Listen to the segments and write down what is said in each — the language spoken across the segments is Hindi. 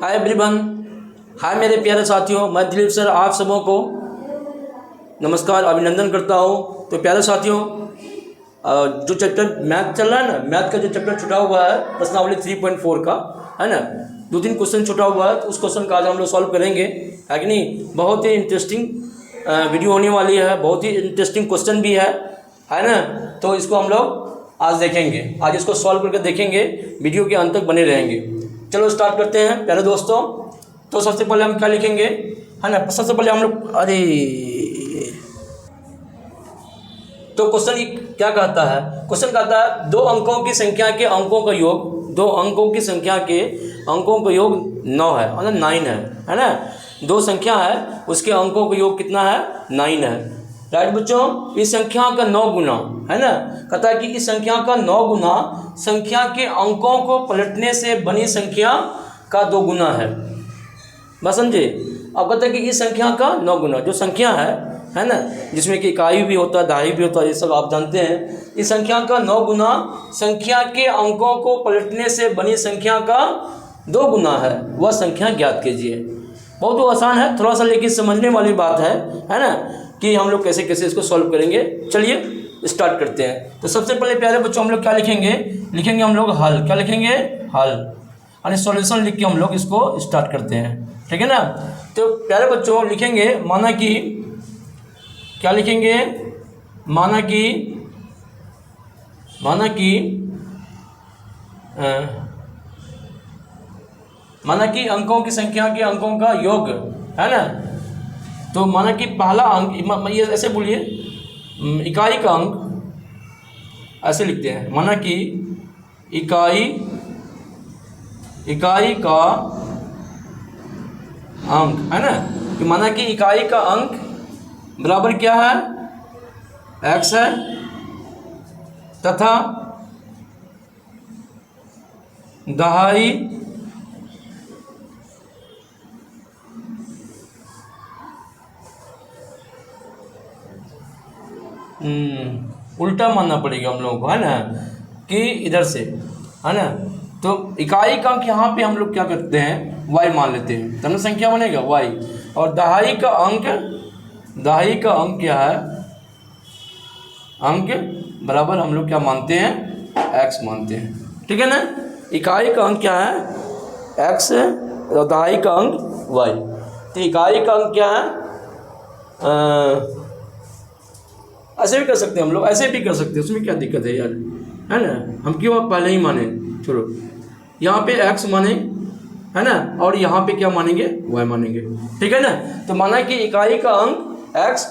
हाय एवरीवन, हाय मेरे प्यारे साथियों, मैं दिलीप सर आप सबों को नमस्कार अभिनंदन करता हूँ। तो प्यारे साथियों, जो चैप्टर मैथ चल रहा है ना, मैथ का जो चैप्टर छुटा हुआ है प्रश्नावली 3.4 का, है ना, 2-3 क्वेश्चन छुटा हुआ है, तो उस क्वेश्चन का आज हम लोग सॉल्व करेंगे, है कि नहीं। बहुत ही इंटरेस्टिंग वीडियो होने वाली है, बहुत ही इंटरेस्टिंग क्वेश्चन भी है ना। तो इसको हम लोग आज देखेंगे, आज इसको सॉल्व करके देखेंगे, वीडियो के अंत तक बने रहेंगे। चलो स्टार्ट करते हैं प्यारे दोस्तों। तो सबसे पहले हम क्या लिखेंगे, है ना, सबसे पहले हम लोग तो क्वेश्चन क्या कहता है, क्वेश्चन कहता है 2 अंकों की संख्या के अंकों का योग, 2 अंकों की संख्या के अंकों का योग 9 है, मतलब 9 है ना। 2 संख्या है, उसके अंकों का योग कितना है, 9 है। राइट बच्चों, इस संख्या का 9 गुना, है ना, कहता है कि इस संख्या का 9 गुना संख्या के अंकों को पलटने से बनी संख्या का 2 गुना है। बस समझे। अब कहता है कि इस संख्या का 9 गुना, जो संख्या है ना, जिसमें कि इकाई भी होता है, दहाई भी होता है, ये सब आप जानते हैं। इस संख्या का 9 गुना संख्या के अंकों को पलटने से बनी संख्या का 2 गुना है, वह संख्या ज्ञात कीजिए। बहुत आसान है थोड़ा सा, लेकिन समझने वाली बात है ना, कि हम लोग कैसे कैसे इसको सॉल्व करेंगे। चलिए स्टार्ट करते हैं। तो सबसे पहले प्यारे बच्चों हम लोग क्या लिखेंगे हम लोग हल। क्या लिखेंगे, हल, यानी सॉल्यूशन लिख के हम लोग इसको स्टार्ट करते हैं, ठीक है ना। तो प्यारे बच्चों लिखेंगे, माना कि क्या लिखेंगे, माना कि अंकों की संख्या के अंकों का योग, है ना। तो माना कि पहला अंक, ये ऐसे बोलिए, इकाई का अंक ऐसे लिखते हैं, माना कि इकाई का अंक, है ना, कि माना कि इकाई का अंक बराबर क्या है, x है, तथा दहाई उल्टा मानना पड़ेगा हम लोगों को, है ना, कि इधर से, है ना। तो इकाई का अंक यहाँ पे हम लोग क्या करते हैं, y मान लेते हैं, तब ना संख्या बनेगा y। और दहाई का अंक क्या है, अंक बराबर हम लोग क्या मानते हैं, x मानते हैं, ठीक है ना। इकाई का अंक क्या है, x है, और दहाई का अंक y। तो इकाई का अंक क्या है, ऐसे भी कर सकते हैं हम लोग, ऐसे भी कर सकते हैं, उसमें क्या दिक्कत है यार, है ना। हम क्यों पहले ही माने, छोड़ो, यहाँ पे x माने, है ना, और यहाँ पे क्या मानेंगे, y मानेंगे, ठीक है ना। तो माना कि इकाई का अंक x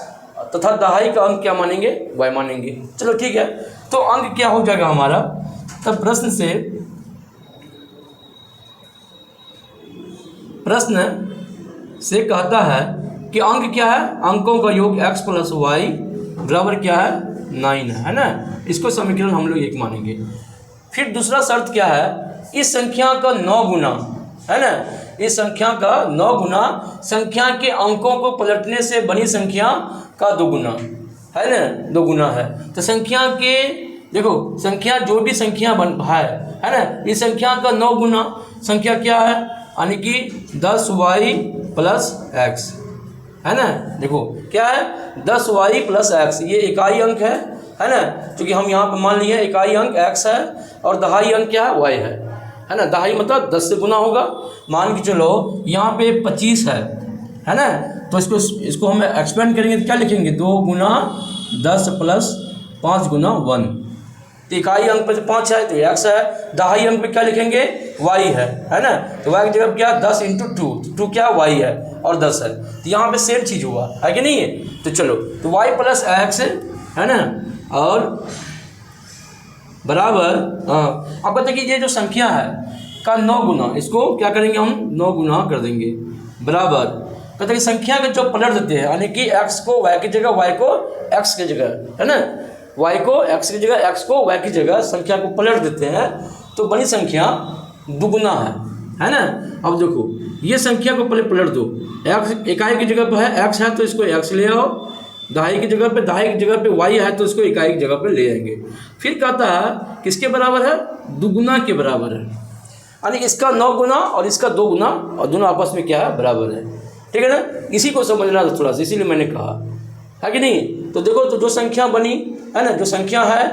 तथा दहाई का अंक क्या मानेंगे, y मानेंगे। चलो ठीक है, तो अंक क्या हो जाएगा हमारा, तब प्रश्न से कहता है कि अंक क्या है, अंकों का योग x + y बराबर क्या है, 9 है ना। इसको समीकरण हम लोग 1 मानेंगे। फिर दूसरा शर्त क्या है, इस संख्या का 9 गुना, है ना, इस संख्या का 9 गुना संख्या के अंकों को पलटने से बनी संख्या का 2 गुना, है ना, 2 गुना है। तो संख्या के देखो, संख्या जो भी संख्या है ना, इस संख्या का 9 गुना संख्या क्या है, यानी कि 10y + x, है ना। देखो क्या है, 10y + x, ये इकाई अंक है ना, क्योंकि हम यहाँ पर मान लिए इकाई अंक x है और दहाई अंक क्या है, y है ना। दहाई मतलब 10 से गुना होगा। मान के चलो यहाँ पे 25 है ना, तो इसको हम एक्सपेंड करेंगे तो क्या लिखेंगे, 2 × 10 + 5 × 1। तो इकाई अंक पे 5 है तो x है, दहाई अंक पे क्या लिखेंगे, y है ना। तो y की जगह क्या, 10 × 2, 2 क्या, y है, और 10 है। तो यहाँ पे सेम चीज़ हुआ है कि नहीं है। तो चलो, तो y + x है ना, और बराबर, अब कहते हैं कि ये जो संख्या है का 9 गुना, इसको क्या करेंगे हम, 9 गुना कर देंगे, बराबर, कहते हैं कि संख्या के जो पलट देते हैं, यानी कि x को y की जगह, y को x की जगह, है ना, y को x की जगह, x को y की जगह संख्या को पलट देते हैं, तो बड़ी संख्या दुगुना है ना। अब देखो ये संख्या को पहले पलट दो, x इकाई की जगह पर है, x है तो इसको x ले आओ, दहाई की जगह पे y है तो इसको इकाई की जगह पे ले आएंगे। फिर कहता है किसके बराबर है, दुगुना के बराबर है। यानी इसका 9 गुना और इसका 2 गुना, और दोनों आपस में क्या है, बराबर है। ठीक है ना, इसी को समझना था थोड़ा सा, इसीलिए मैंने कहा है कि नहीं। तो देखो, तो जो संख्या बनी है ना, जो संख्या है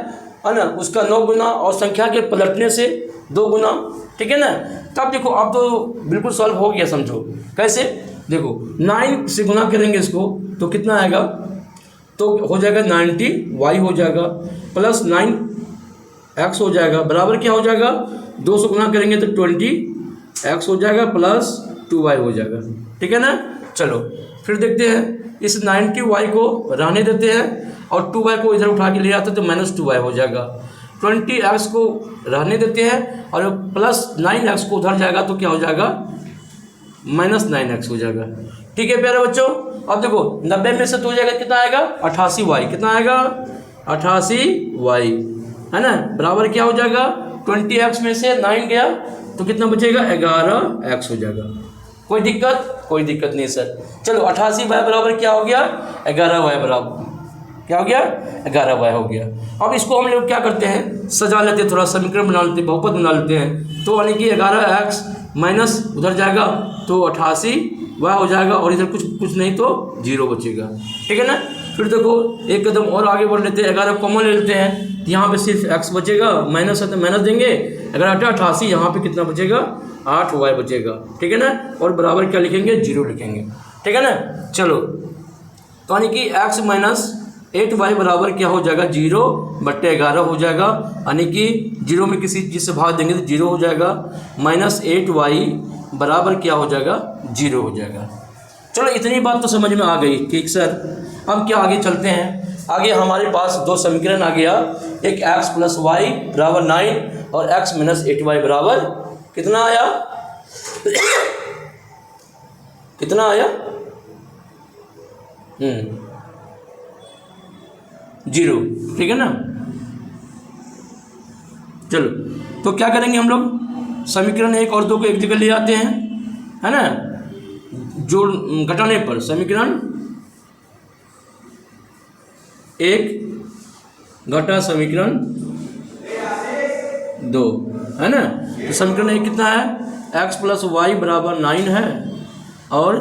ना, उसका 9 गुना और संख्या के पलटने से 2 गुना। ठीक है ना, तब देखो अब तो बिल्कुल सॉल्व हो गया, समझो कैसे। देखो 9 से गुना करेंगे इसको तो कितना आएगा, तो हो जाएगा 90y हो जाएगा प्लस 9x हो जाएगा, बराबर क्या हो जाएगा, 2 से गुना करेंगे तो 20x हो जाएगा प्लस 2y हो जाएगा। ठीक है ना, चलो फिर देखते हैं, इस 90y को रहने देते हैं और 2y को इधर उठा के ले आते तो -2y हो जाएगा। 20x को रहने देते हैं और प्लस 9x को उधर जाएगा तो क्या हो जाएगा, -9x हो जाएगा। ठीक है प्यारे बच्चों, अब देखो 90 में से 2 हो जाएगा, कितना आएगा, 88y, कितना आएगा, 88y है ना, बराबर क्या हो जाएगा, 20x में से 9 गया तो कितना बचेगा, 11x हो जाएगा। कोई दिक्कत, कोई दिक्कत नहीं सर। चलो 88y बराबर क्या हो गया, 11y बराबर क्या हो गया, 11y हो गया। अब इसको हम लोग क्या करते हैं, सजा लेते हैं, थोड़ा समीकरण बना लेते हैं, बहुपद बना लेते हैं। तो यानी कि 11x माइनस उधर जाएगा तो 88y हो जाएगा और इधर कुछ नहीं तो 0 बचेगा। ठीक है ना, फिर देखो एक कदम और आगे बढ़ लेते हैं, 11 कॉमन ले लेते हैं, यहाँ पे सिर्फ x बचेगा, माइनस है तो माइनस देंगे, 88 यहाँ पे कितना बचेगा, 8y बचेगा। ठीक है ना, और बराबर क्या लिखेंगे, 0 लिखेंगे। ठीक है ना, चलो तो यानी कि x माइनस 8y बराबर क्या हो जाएगा, 0/11 हो जाएगा, यानी कि 0 में किसी चीज़ से भाग देंगे तो 0 हो जाएगा, -8y बराबर क्या हो जाएगा, 0 हो जाएगा। चलो इतनी बात तो समझ में आ गई, ठीक सर। अब क्या आगे चलते हैं, आगे हमारे पास 2 समीकरण आ गया, एक x + y बराबर 9 और x - 8y बराबर कितना आया कितना आया, 0। ठीक है ना, चलो तो क्या करेंगे हम लोग, समीकरण 1 और 2 को एक जगह ले आते हैं, है ना, जोड़ घटाने पर समीकरण 1 घटा समीकरण 2 है ना। तो समीकरण 1 कितना है, x + y बराबर 9 है और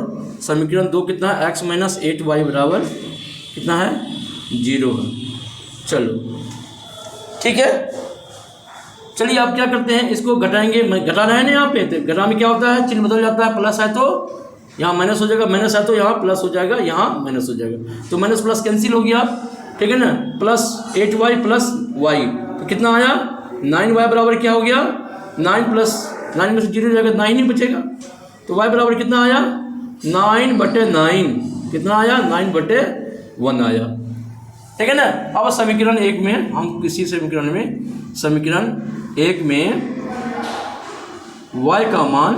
समीकरण 2 कितना है, x - 8y बराबर कितना है, 0 है। चलो ठीक है, चलिए आप क्या करते हैं, इसको घटाएंगे, घटा रहे हैं ना यहाँ पे, तो घटा में क्या होता है, चिन्ह बदल जाता है, प्लस है तो यहाँ माइनस हो जाएगा, माइनस है तो यहाँ प्लस हो जाएगा, यहाँ माइनस हो जाएगा, तो माइनस प्लस कैंसिल हो गया। ठीक है ना, प्लस 8y + y तो कितना आया, 9y बराबर क्या हो गया, 9 + 9 में से 0 जाएगा, 9 ही बचेगा, तो y बराबर कितना आया, 9/9 कितना आया, 9/1 आया। ठीक है ना, अब समीकरण 1 में हम किसी समीकरण में, समीकरण 1 में y का मान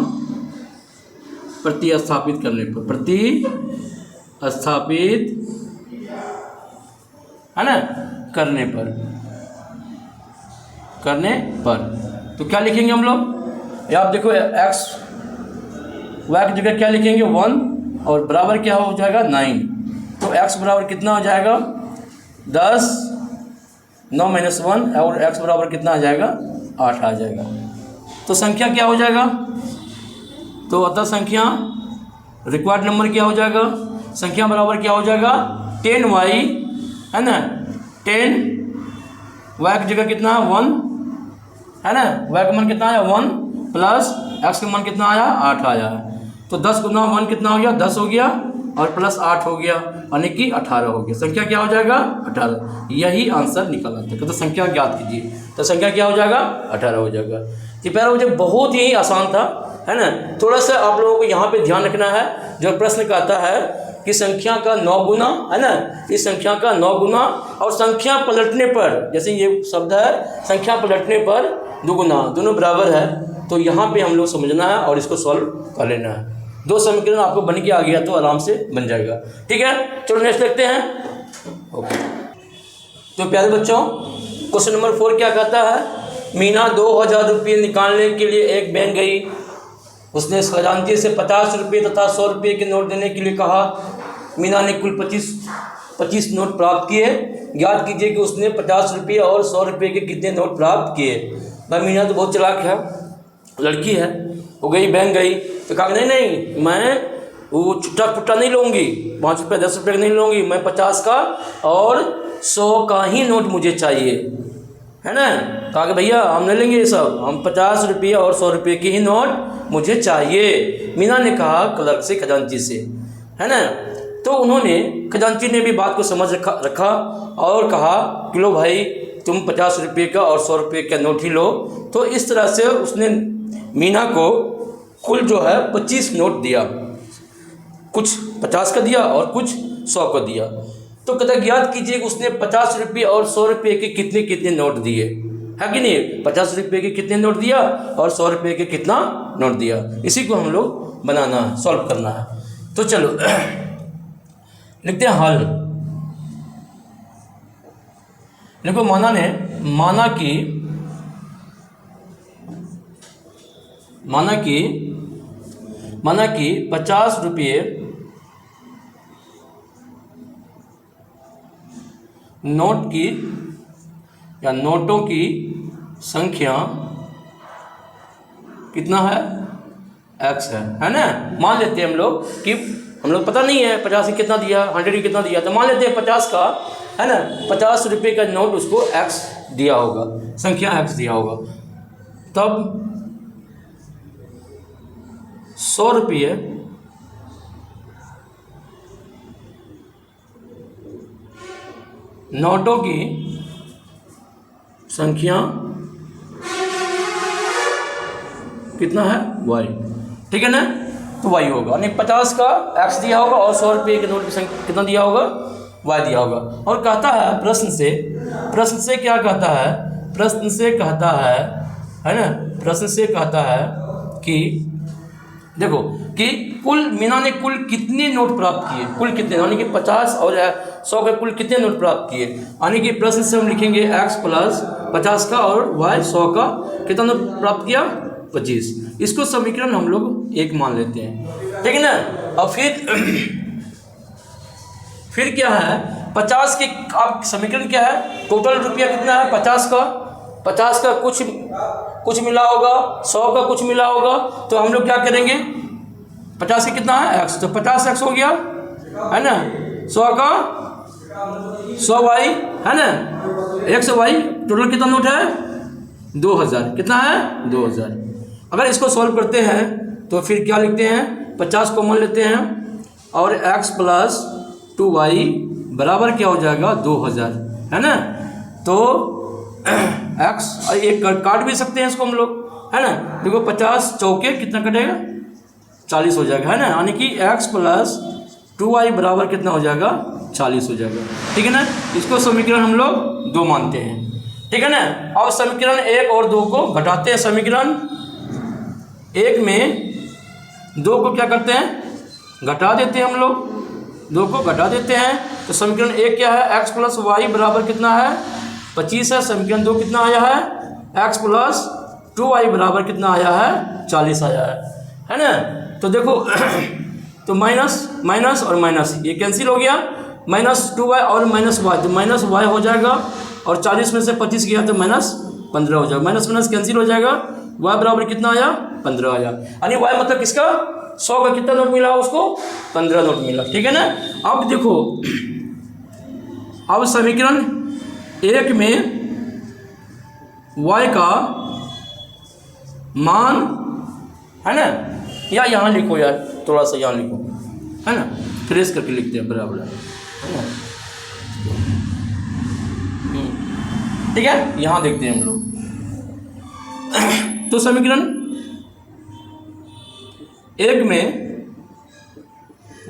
प्रतिस्थापित करने पर, प्रतिस्थापित है ना, करने पर तो क्या लिखेंगे हम लोग, आप देखो x y की जगह क्या लिखेंगे, 1 और बराबर क्या हो जाएगा, 9। तो x बराबर कितना हो जाएगा, 10, 9 - 1 और x बराबर कितना आ जाएगा, 8 आ जाएगा। तो संख्या क्या हो जाएगा, तो अतः संख्या रिक्वायर्ड नंबर क्या हो जाएगा, संख्या बराबर क्या हो जाएगा, 10y है ना, 10y की जगह कितना है, 1 है ना, y का मान कितना आया, 1 प्लस x का मान कितना आया, 8 आया है। तो 10 × 1 कितना हो गया, 10 हो गया और प्लस 8 हो गया, यानी कि 18 हो गया। संख्या क्या हो जाएगा, 18। यही आंसर निकल आता है, तो संख्या ज्ञात कीजिए, तो संख्या क्या हो जाएगा, 18 हो जाएगा। तो प्यारा मुझे बहुत ही आसान था, है ना। थोड़ा सा आप लोगों को यहाँ पे ध्यान रखना है, जो प्रश्न कहता है कि संख्या का 9 गुना, है ना, इस संख्या का 9 गुना और संख्या पलटने पर, जैसे ये शब्द है संख्या पलटने पर 2 गुना, दोनों बराबर है, तो यहाँ पे हम लोग समझना है और इसको सॉल्व कर लेना है। 2 समीकरण आपको बन के आ गया तो आराम से बन जाएगा। ठीक है, चलो नेक्स्ट देखते हैं। ओके, तो प्यारे बच्चों क्वेश्चन नंबर 4 क्या कहता है, मीना 2000 रुपये निकालने के लिए एक बैंक गई, उसने खजांची से 50 रुपये तथा 100 रुपये के नोट देने के लिए कहा। मीना ने कुल 25 नोट प्राप्त किए। याद कीजिए कि उसने 50 रुपये और 100 रुपये के कितने नोट प्राप्त किए। भाई मीना तो बहुत चालाक लड़की है, वो गई बैंक गई तो कहा नहीं नहीं मैं वो छुट्टा पुट्टा नहीं लूँगी, 5 रुपये 10 रुपये का नहीं लूँगी, मैं 50 का और 100 का ही नोट मुझे चाहिए, है ना। कहा कि भैया हम नहीं लेंगे ये सब, हम 50 रुपये और 100 रुपये की ही नोट मुझे चाहिए। मीना ने कहा क्लर्क से, खजांची से, है ना। तो उन्होंने, खजांची ने भी बात को समझ रखा और कहा कि लो भाई तुम 50 रुपये का और 100 रुपये का नोट ही लो। तो इस तरह से उसने मीना को कुल जो है 25 नोट दिया, कुछ 50 का दिया और कुछ 100 का दिया। तो कदा याद कीजिए कि उसने 50 रुपये और 100 रुपये के कितने कितने नोट दिए, है कि नहीं। 50 रुपये के कितने नोट दिया और 100 रुपये के कितना नोट दिया, इसी को हम लोग बनाना है, सॉल्व करना है। तो चलो लिखते हैं हल। देखो माना ने माना कि 50 रुपये नोट की या नोटों की संख्या कितना है, x है ना। मान लेते हैं हम लोग कि हम लोग पता नहीं है 50 की कितना दिया, 100 की कितना दिया, तो मान लेते हैं 50 का, है ना, 50 रुपये का नोट उसको x दिया होगा, संख्या x दिया होगा। तब 100 रुपये नोटों की संख्या कितना है, y, ठीक है ना। तो y होगा, यानी 50 का x दिया होगा और 100 रुपये के नोट की संख्या कितना दिया होगा, y दिया होगा। और कहता है प्रश्न से क्या कहता है, प्रश्न से कहता है ना, प्रश्न से कहता है कि देखो कि कुल मीना ने कुल कितने नोट प्राप्त किए, कुल कितने, यानी कि 50 और 100 के कुल कितने नोट प्राप्त किए। यानी कि प्रश्न से हम लिखेंगे x प्लस 50 का और y 100 का कितना नोट प्राप्त किया, 25। इसको समीकरण हम लोग 1 मान लेते हैं, ठीक है ना। और फिर क्या है, 50 के अब समीकरण क्या है, टोटल रुपया कितना है 50 का कुछ मिला होगा, 100 का कुछ मिला होगा। तो हम लोग क्या करेंगे, 50 का कितना है x, तो 50x हो गया, है ना। 100 का 100y, है ना, 100y, टोटल कितना नोट है 2000, कितना है 2000। अगर इसको सॉल्व करते हैं तो फिर क्या लिखते हैं, 50 कॉमन लेते हैं और x प्लस 2y बराबर क्या हो जाएगा 2000, है ना। तो x एक काट भी सकते हैं इसको हम लोग, है ना। देखो 50 चौके कितना कटेगा 40 हो जाएगा, है ना। यानी कि x प्लस 2y बराबर कितना हो जाएगा 40 हो जाएगा, ठीक है ना। इसको समीकरण हम लोग 2 मानते हैं, ठीक है ना। अब समीकरण 1 और 2 को घटाते हैं। समीकरण 1 में 2 को क्या करते हैं, घटा देते हैं हम लोग, 2 को घटा देते हैं। तो समीकरण 1 क्या है, x प्लस वाई बराबर कितना है 25 है। समीकरण 2 कितना आया है, x प्लस 2y बराबर कितना आया है 40 आया है ना। तो देखो तो माइनस और माइनस ये कैंसिल हो गया, -2y और -y, तो -y हो जाएगा और 40 में से 25 गया तो -15 हो जाएगा, माइनस कैंसिल हो जाएगा। y बराबर कितना आया 15 आया, यानी y मतलब किसका 100 का कितना नोट मिला उसको 15 नोट मिला, ठीक है ना। अब देखो, अब समीकरण 1 में y का मान, है ना, या यहाँ लिखो यार, थोड़ा सा यहाँ लिखो, है ना, ट्रेस करके लिखते हैं बराबर, है ना, ठीक है। यहाँ देखते हैं हम लोग। तो समीकरण 1 में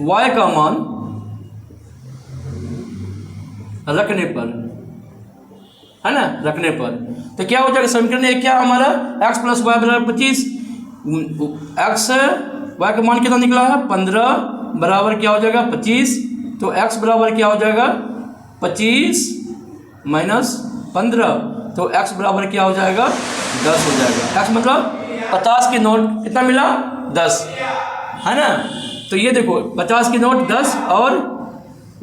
y का मान रखने पर, है ना, रखने पर तो क्या हो जाएगा, समीकरण 1 क्या हमारा x प्लस वाई बराबर 25, x y का मान कितना निकला है 15 बराबर क्या हो जाएगा 25। तो x बराबर क्या हो जाएगा 25 माइनस 15, तो x बराबर क्या हो जाएगा 10 हो जाएगा। x मतलब 50 के नोट कितना मिला 10, है ना। तो ये देखो 50 की नोट 10 और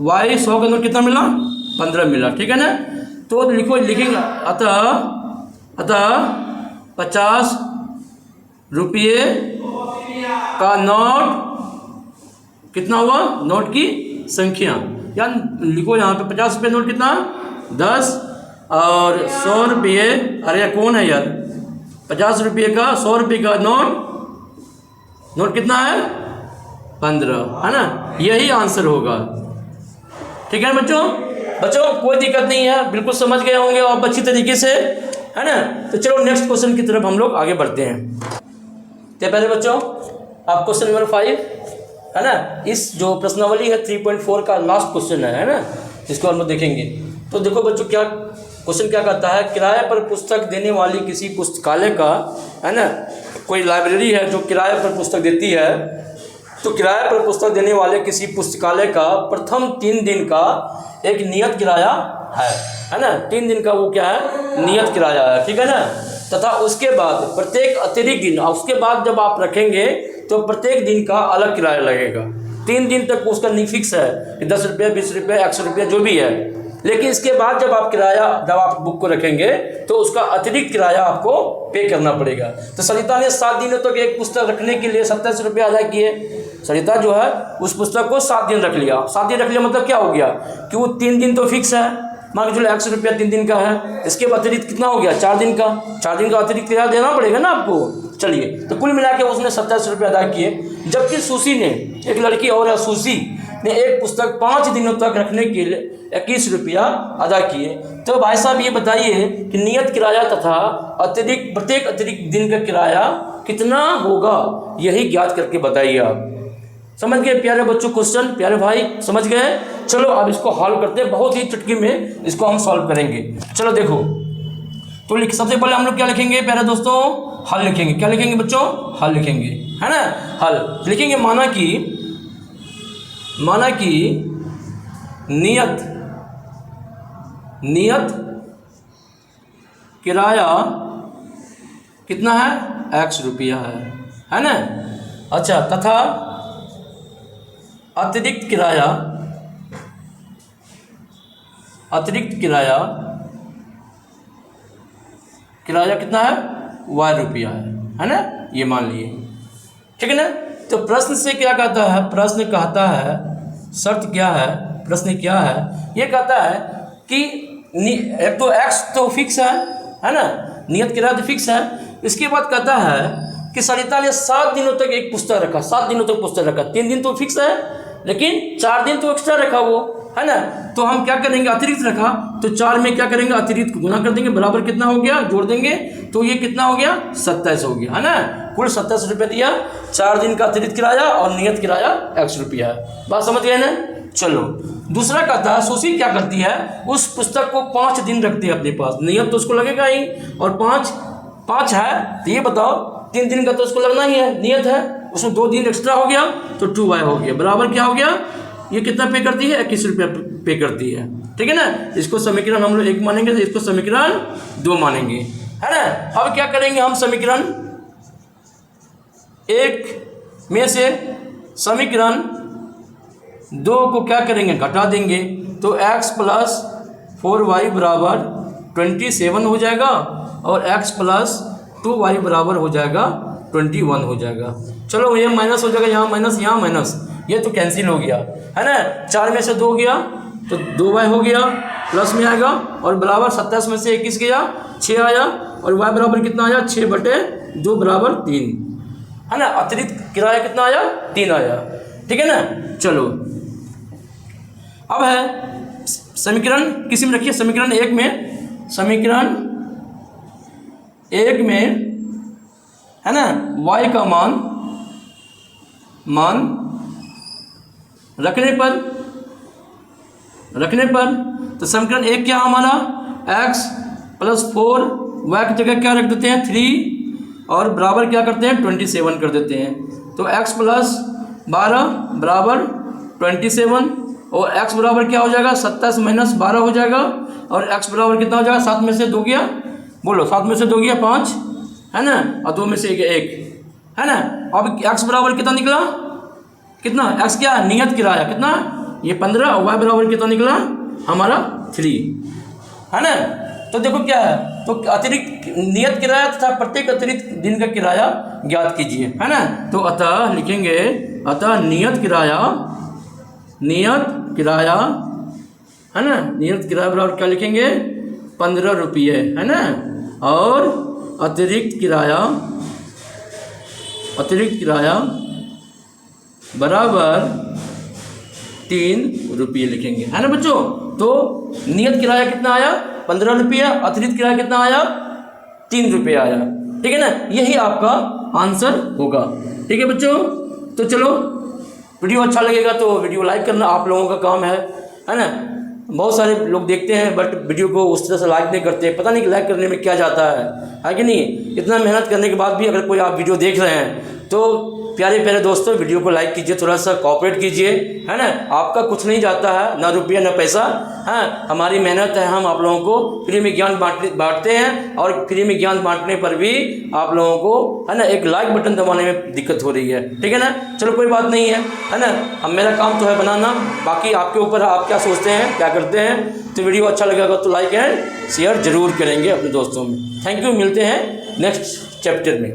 y 100 का नोट कितना मिला 15 मिला, ठीक है ना। तो लिखेंगे अतः 50 रुपये का नोट कितना हुआ, नोट की संख्या, यार लिखो यहाँ पे 50 रुपये नोट कितना 10 और 100 रुपये, अरे कौन है यार, 50 रुपये का 100 रुपये का नोट कितना है 15, है ना, यही आंसर होगा। ठीक है बच्चों, कोई दिक्कत नहीं है, बिल्कुल समझ गए होंगे आप अच्छी तरीके से, है ना। तो चलो नेक्स्ट क्वेश्चन की तरफ हम लोग आगे बढ़ते हैं। तो पहले बच्चों आप क्वेश्चन नंबर 5, है ना, इस जो प्रश्नावली है 3.4 का लास्ट क्वेश्चन है ना, इसको हम लोग देखेंगे। तो देखो बच्चों क्या क्वेश्चन क्या कहता है, किराए पर पुस्तक देने वाली किसी पुस्तकालय का, है ना, कोई लाइब्रेरी है जो किराए पर पुस्तक देती है, तो किराए पर पुस्तक देने वाले किसी पुस्तकालय का प्रथम 3 दिन का एक नियत किराया है ना, 3 दिन का वो क्या है, नियत किराया है, ठीक है ना। तथा उसके बाद प्रत्येक अतिरिक्त दिन, उसके बाद जब आप रखेंगे तो प्रत्येक दिन का अलग किराया लगेगा। 3 दिन तक उसका नहीं फिक्स है कि 10 रुपये 20 रुपये 100 रुपये जो भी है, लेकिन इसके बाद जब आप बुक को रखेंगे तो उसका अतिरिक्त किराया आपको पे करना पड़ेगा। तो सरिता ने 7 दिनों तक एक पुस्तक रखने के लिए 27 रुपये अदा किए। सरिता जो है उस पुस्तक को 7 दिन रख लिया। 7 दिन रख लिया मतलब क्या हो गया कि वो 3 दिन तो फिक्स है, मान के चलो 100 रुपया 3 दिन का है, इसके अतिरिक्त कितना हो गया 4 दिन का, 4 दिन का अतिरिक्त किराया देना पड़ेगा ना आपको। चलिए तो कुल मिला के उसने 27 रुपये अदा किए। जबकि सुशी ने, एक लड़की और है सुशी ने, एक पुस्तक 5 दिनों तक रखने के लिए 21 रुपया अदा किए। तो भाई साहब ये बताइए कि नियत किराया तथा प्रत्येक अतिरिक्त दिन का किराया कितना होगा, यही ज्ञात करके बताइए आप। समझ गए प्यारे बच्चों क्वेश्चन, प्यारे भाई समझ गए। चलो अब इसको हल करते हैं, बहुत ही चुटकी में इसको हम सॉल्व करेंगे। चलो देखो, तो सबसे पहले हम लोग क्या लिखेंगे प्यारे दोस्तों, हल लिखेंगे। क्या लिखेंगे बच्चों, हल लिखेंगे, है ना। हल लिखेंगे, माना कि नियत किराया कितना है, x रुपया है ना। अच्छा, तथा अतिरिक्त किराया कितना है, y रुपया है ना, ये मान लिए, ठीक है ना। तो प्रश्न से क्या कहता है, प्रश्न कहता है, शर्त क्या है, प्रश्न क्या है, ये कहता है कि एक तो x तो फिक्स है ना, नियत किराया तो फिक्स है। इसके बाद कहता है कि सरिता ने 7 दिनों तक एक पुस्तक रखा, 7 दिनों तक पुस्तक रखा, 3 दिन तो फिक्स है लेकिन 4 दिन तो एक्स्ट्रा रखा वो, है ना। तो हम क्या करेंगे, अतिरिक्त रखा तो 4 में क्या करेंगे, अतिरिक्त को गुना कर देंगे, बराबर कितना हो गया, जोड़ देंगे तो ये कितना हो गया 27 हो गया, है ना। कुल 27 रुपये दिया, 4 दिन का अतिरिक्त किराया और नियत किराया x रुपया है। बात समझ गए ना। चलो दूसरा कहता है, सुशी क्या करती है, उस पुस्तक को 5 दिन रखती है अपने पास, नियत तो उसको लगेगा ही, और 5 है तो ये बताओ 3 दिन का तो उसको लगना ही है, नियत है, उसमें 2 दिन एक्स्ट्रा हो गया तो 2y हो गया, बराबर क्या हो गया, ये कितना पे करती है, 21 रुपया पे करती है, ठीक है ना। इसको समीकरण हम लोग 1 मानेंगे, तो इसको समीकरण 2 मानेंगे, है ना। अब क्या करेंगे, हम समीकरण 1 में से समीकरण 2 को क्या करेंगे, घटा देंगे, तो x प्लस 4y बराबर 27 हो जाएगा और x प्लस 2y बराबर हो जाएगा 21 हो जाएगा। चलो ये माइनस हो जाएगा, यहाँ माइनस यहाँ माइनस, ये तो कैंसिल हो गया, है ना। 4 में से 2 गया तो 2y हो गया, प्लस में आएगा और बराबर 27 में से 21 गया 6 आया, और y बराबर कितना आया 6/2 बराबर 3, है ना। अतिरिक्त किराया कितना आया, 3 आया, ठीक है ना। चलो अब है समीकरण किसी में रखिए, समीकरण 1 में है ना, y का मान रखने पर तो समीकरण 1 क्या हमारा, x प्लस 4, y की जगह क्या रख देते हैं 3 और बराबर क्या करते हैं 27 कर देते हैं। तो x प्लस 12 बराबर 27 और x बराबर क्या हो जाएगा 27 माइनस 12 हो जाएगा, और x बराबर कितना हो जाएगा, 7 में से 2 गया, बोलो 7 में से 2 गया 5, है ना, और 2 में से 1, है ना। अब x बराबर कितना निकला, कितना x क्या नियत किराया कितना, ये 15, और y बराबर कितना निकला हमारा 3, है ना। तो देखो क्या है, तो अतिरिक्त नियत किराया तथा प्रत्येक अतिरिक्त दिन का किराया ज्ञात कीजिए, है ना। तो अतः लिखेंगे, अतः नियत किराया है ना, नियत किराया बराबर क्या लिखेंगे 15 रुपये, है ना। और अतिरिक्त किराया बराबर 3 रुपये लिखेंगे, है ना बच्चों। तो नियत किराया कितना आया 15 रुपया, अतिरिक्त किराया कितना आया 3 रुपये आया, ठीक है ना। यही आपका आंसर होगा, ठीक है बच्चों। तो चलो, वीडियो अच्छा लगेगा तो वीडियो लाइक करना आप लोगों का काम है ना। बहुत सारे लोग देखते हैं बट वीडियो को उस तरह से लाइक नहीं करते, पता नहीं कि लाइक करने में क्या जाता है कि नहीं। इतना मेहनत करने के बाद भी अगर कोई आप वीडियो देख रहे हैं तो प्यारे प्यारे दोस्तों वीडियो को लाइक कीजिए, थोड़ा सा कोऑपरेट कीजिए, है ना। आपका कुछ नहीं जाता है, ना रुपया ना पैसा, हाँ हमारी मेहनत है, हम आप लोगों को फ्री में ज्ञान बांटते हैं। और फ्री में ज्ञान बांटने पर भी आप लोगों को, है ना, एक लाइक बटन दबाने में दिक्कत हो रही है, ठीक है ना। चलो कोई बात नहीं है ना। अब मेरा काम तो है बनाना, बाकी आपके ऊपर आप क्या सोचते हैं, क्या करते हैं। तो वीडियो अच्छा लगेगा तो लाइक एंड शेयर जरूर करेंगे अपने दोस्तों में। थैंक यू, मिलते हैं नेक्स्ट चैप्टर में।